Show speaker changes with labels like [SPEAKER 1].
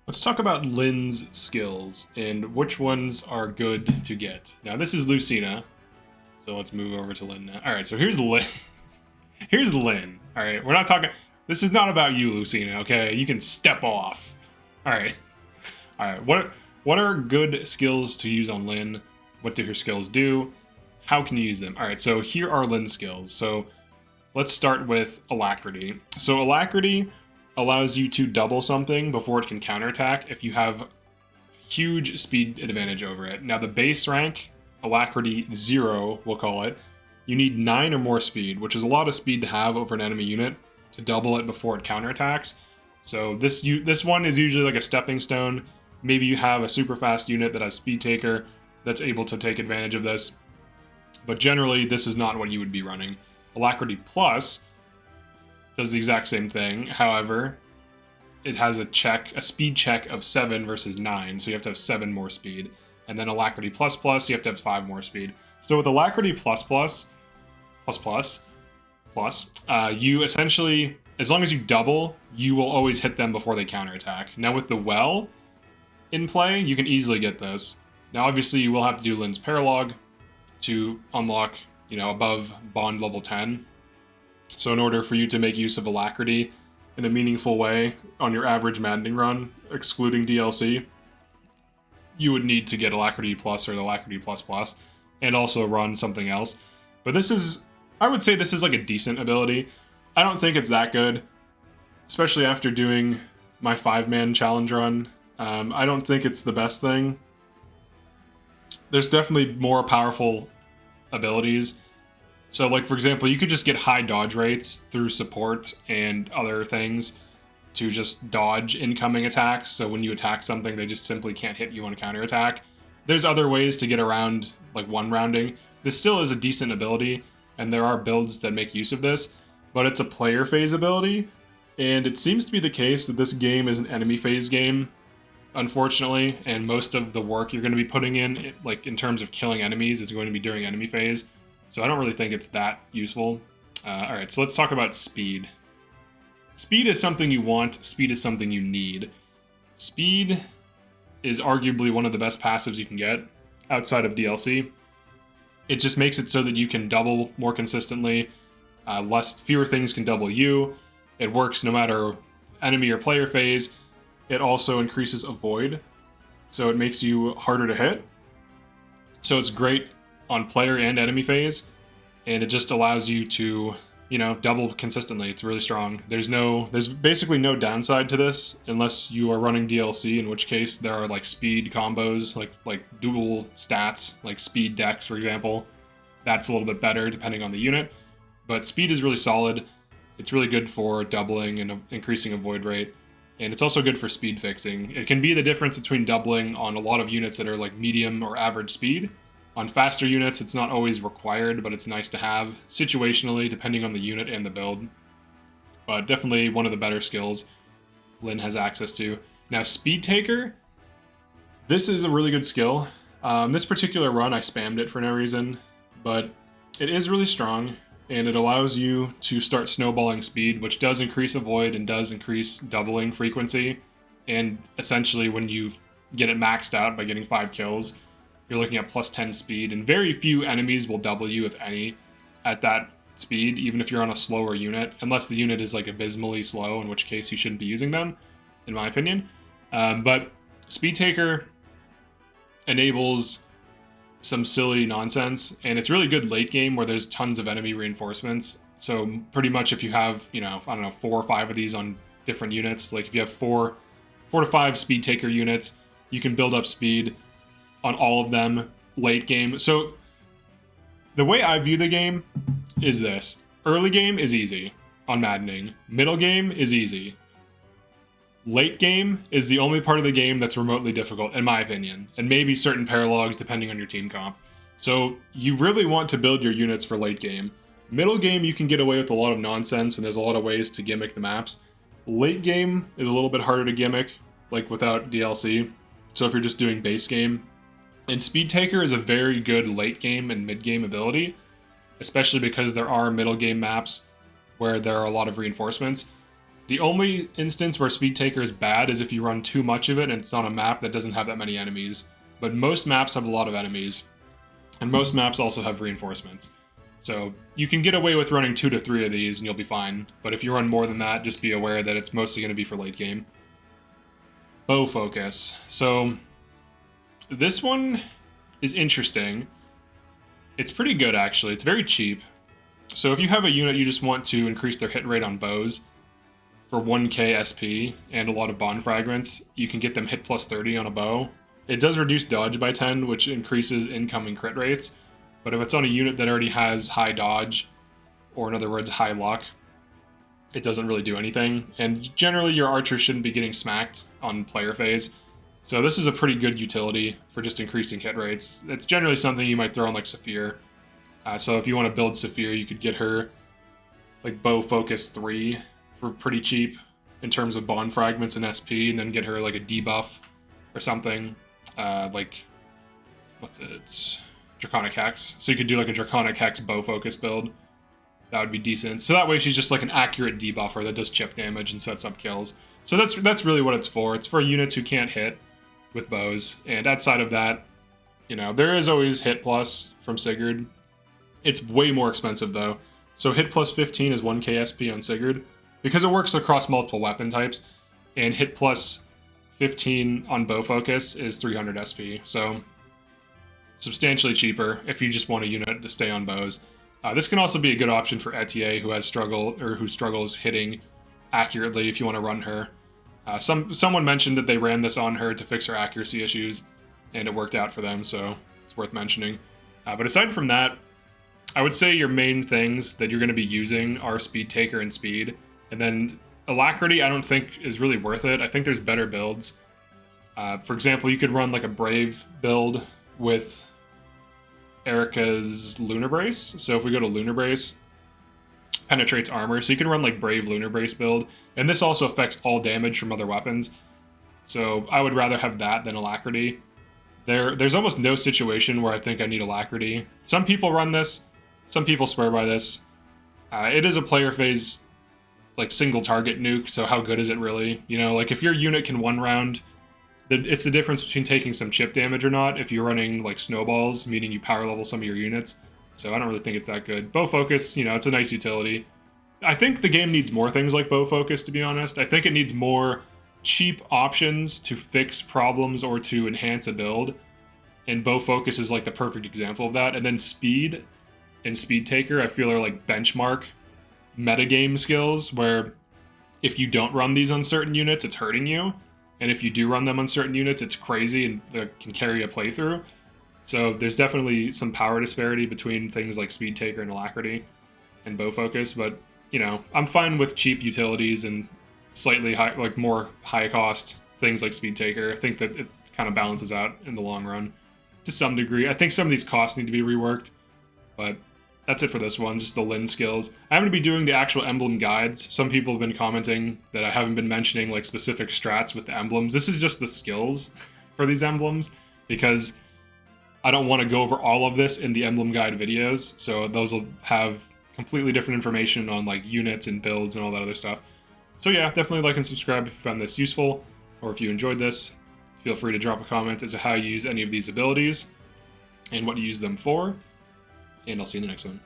[SPEAKER 1] Let's talk about Lynn's skills and which ones are good to get. Now, this is Lucina, so let's move over to Lynn now. All right, so here's Lynn. Here's Lynn. All right, we're not talking. This is not about you, Lucina. Okay, you can step off. All right, all right. What are good skills to use on Lynn? What do her skills do? How can you use them? All right, so here are Lynn's skills. So let's start with Alacrity. So Alacrity allows you to double something before it can counterattack if you have huge speed advantage over it. Now the base rank, Alacrity 0, we'll call it, you need 9 or more speed, which is a lot of speed to have over an enemy unit to double it before it counterattacks. So this one is usually like a stepping stone. Maybe you have a super fast unit that has Speed Taker that's able to take advantage of this. But generally, this is not what you would be running. Alacrity Plus does the exact same thing. However, it has a speed check of 7 versus 9, so you have to have 7 more speed. And then Alacrity Plus Plus, you have to have 5 more speed. So with Alacrity Plus Plus, you essentially, as long as you double, you will always hit them before they counterattack. Now with the Well in play, you can easily get this. Now obviously you will have to do Lynn's Paralog to unlock, above bond level 10. So in order for you to make use of Alacrity in a meaningful way on your average maddening run, excluding DLC, you would need to get Alacrity Plus or Alacrity Plus Plus, and also run something else. But I would say this is like a decent ability. I don't think it's that good, especially after doing my 5-man challenge run. I don't think it's the best thing. There's definitely more powerful abilities. So, like, for example, you could just get high dodge rates through support and other things to just dodge incoming attacks. So when you attack something, they just simply can't hit you on a counterattack. There's other ways to get around, like, one-rounding. This still is a decent ability, and there are builds that make use of this, but it's a player phase ability, and it seems to be the case that this game is an enemy phase game, unfortunately, and most of the work you're going to be putting in, like, in terms of killing enemies, is going to be during enemy phase. So I don't really think it's that useful. Alright, so let's talk about speed. Speed is something you want, speed is something you need. Speed is arguably one of the best passives you can get outside of DLC. It just makes it so that you can double more consistently. Fewer things can double you. It works no matter enemy or player phase. It also increases avoid, so it makes you harder to hit. So it's great on player and enemy phase, and it just allows you to, double consistently. It's really strong. There's basically no downside to this unless you are running DLC, in which case there are like speed combos, like dual stats, like speed dex, for example. That's a little bit better depending on the unit, but speed is really solid. It's really good for doubling and increasing avoid rate, and it's also good for speed fixing. It can be the difference between doubling on a lot of units that are like medium or average speed. On faster units, it's not always required, but it's nice to have situationally, depending on the unit and the build. But definitely one of the better skills Lynn has access to. Now, Speed Taker, this is a really good skill. This particular run, I spammed it for no reason, but it is really strong, and it allows you to start snowballing speed, which does increase avoid and does increase doubling frequency. And essentially, when you get it maxed out by getting 5 kills, you're looking at plus 10 speed, and very few enemies will double you, if any, at that speed, even if you're on a slower unit, unless the unit is like abysmally slow, in which case you shouldn't be using them, in my opinion. But Speed Taker enables some silly nonsense, and it's really good late game where there's tons of enemy reinforcements. So pretty much if you have, 4 or 5 of these on different units, like if you have 4 to 5 Speed Taker units, you can build up speed on all of them late game. So the way I view the game is this. Early game is easy on maddening. Middle game is easy. Late game is the only part of the game that's remotely difficult, in my opinion, and maybe certain paralogs depending on your team comp. So you really want to build your units for late game. Middle game, you can get away with a lot of nonsense, and there's a lot of ways to gimmick the maps. Late game is a little bit harder to gimmick, like without DLC. So if you're just doing base game, and Speed Taker is a very good late game and mid game ability, especially because there are middle game maps where there are a lot of reinforcements. The only instance where Speed Taker is bad is if you run too much of it and it's on a map that doesn't have that many enemies. But most maps have a lot of enemies, and most maps also have reinforcements. So you can get away with running 2 to 3 of these and you'll be fine. But if you run more than that, just be aware that it's mostly going to be for late game. Bow focus. So this one is interesting. It's pretty good, actually. It's very cheap. So if you have a unit you just want to increase their hit rate on bows for 1k SP and a lot of bond fragments, you can get them hit plus 30 on a bow. It does reduce dodge by 10, which increases incoming crit rates. But if it's on a unit that already has high dodge, or in other words, high luck, it doesn't really do anything. And generally, your archers shouldn't be getting smacked on player phase. So this is a pretty good utility for just increasing hit rates. It's generally something you might throw on like Saphir. So if you want to build Saphir, you could get her like bow focus 3 for pretty cheap in terms of bond fragments and SP, and then get her like a debuff or something. Like, what's it? Draconic Hex. So you could do like a Draconic Hex bow focus build. That would be decent. So that way she's just like an accurate debuffer that does chip damage and sets up kills. So that's really what it's for. It's for units who can't hit with bows. And outside of that, you know, there is always hit plus from Sigurd. It's way more expensive though. So hit plus 15 is 1k SP on Sigurd because it works across multiple weapon types, and hit plus 15 on bow focus is 300 SP. So substantially cheaper if you just want a unit to stay on bows. This can also be a good option for Etier, who struggles hitting accurately if you want to run her. Someone mentioned that they ran this on her to fix her accuracy issues, and it worked out for them, so it's worth mentioning. But aside from that, I would say your main things that you're going to be using are Speed Taker and Speed. And then Alacrity I don't think is really worth it. I think there's better builds. For example, you could run like a Brave build with Erica's Lunar Brace. So if we go to Lunar Brace, penetrates armor. So you can run like Brave Lunar Brace build. And this also affects all damage from other weapons. So I would rather have that than Alacrity. There's almost no situation where I think I need Alacrity. Some people run this. Some people swear by this. It is a player phase, like, single target nuke, so how good is it really? You know, like, if your unit can one round, it's the difference between taking some chip damage or not if you're running, like, snowballs, meaning you power level some of your units. So I don't really think it's that good. Bow focus, you know, it's a nice utility. I think the game needs more things like bow focus, to be honest. I think it needs more cheap options to fix problems or to enhance a build. And bow focus is, like, the perfect example of that. And then speed and Speed Taker, I feel, are like benchmark metagame skills where if you don't run these on certain units, it's hurting you. And if you do run them on certain units, it's crazy and can carry a playthrough. So there's definitely some power disparity between things like Speed Taker and Alacrity and bow focus. But, you know, I'm fine with cheap utilities and slightly high, like more high cost things like Speed Taker. I think that it kind of balances out in the long run to some degree. I think some of these costs need to be reworked, but that's it for this one, just the Lyn skills. I'm going to be doing the actual emblem guides. Some people have been commenting that I haven't been mentioning like specific strats with the emblems. This is just the skills for these emblems because I don't want to go over all of this in the emblem guide videos. So those will have completely different information on like units and builds and all that other stuff. So yeah, definitely like and subscribe if you found this useful, or if you enjoyed this. Feel free to drop a comment as to how you use any of these abilities and what you use them for. And I'll see you in the next one.